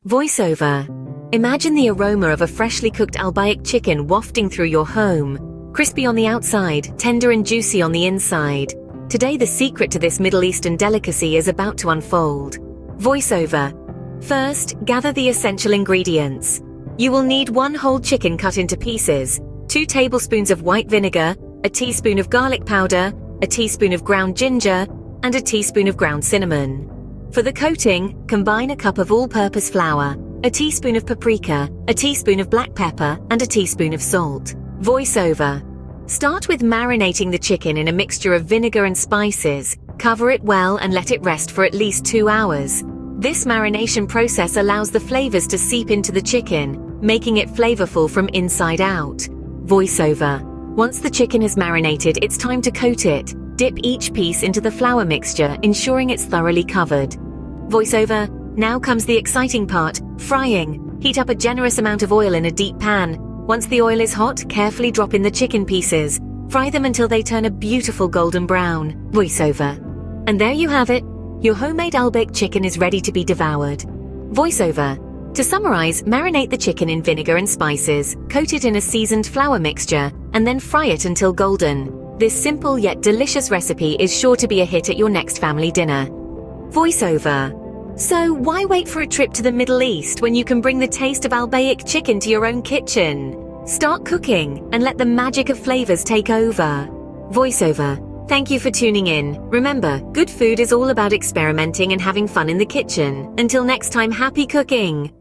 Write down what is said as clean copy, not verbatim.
Voiceover. Imagine the aroma of a freshly cooked Albaik chicken wafting through your home. Crispy on the outside, tender and juicy on the inside. Today the secret to this Middle Eastern delicacy is about to unfold. Voiceover. First, gather the essential ingredients. You will need 1 whole chicken cut into pieces, 2 tablespoons of white vinegar, a teaspoon of garlic powder, a teaspoon of ground ginger, and a teaspoon of ground cinnamon. For the coating, combine a cup of all-purpose flour, a teaspoon of paprika, a teaspoon of black pepper, and a teaspoon of salt. Voiceover. Start with marinating the chicken in a mixture of vinegar and spices. Cover it well and let it rest for at least 2 hours. This marination process allows the flavors to seep into the chicken, making it flavorful from inside out. Voiceover. Once the chicken is marinated, it's time to coat it. Dip each piece into the flour mixture, ensuring it's thoroughly covered. Voiceover. Now comes the exciting part, frying. Heat up a generous amount of oil in a deep pan. Once the oil is hot, carefully drop in the chicken pieces. Fry them until they turn a beautiful golden brown. Voiceover. And there you have it. Your homemade Albaik chicken is ready to be devoured. Voiceover. To summarize, marinate the chicken in vinegar and spices, coat it in a seasoned flour mixture, and then fry it until golden. This simple yet delicious recipe is sure to be a hit at your next family dinner. Voiceover. So why wait for a trip to the Middle East when you can bring the taste of Albaik chicken to your own kitchen? Start cooking and let the magic of flavors take over. Voiceover. Thank you for tuning in. Remember, good food is all about experimenting and having fun in the kitchen. Until next time, happy cooking!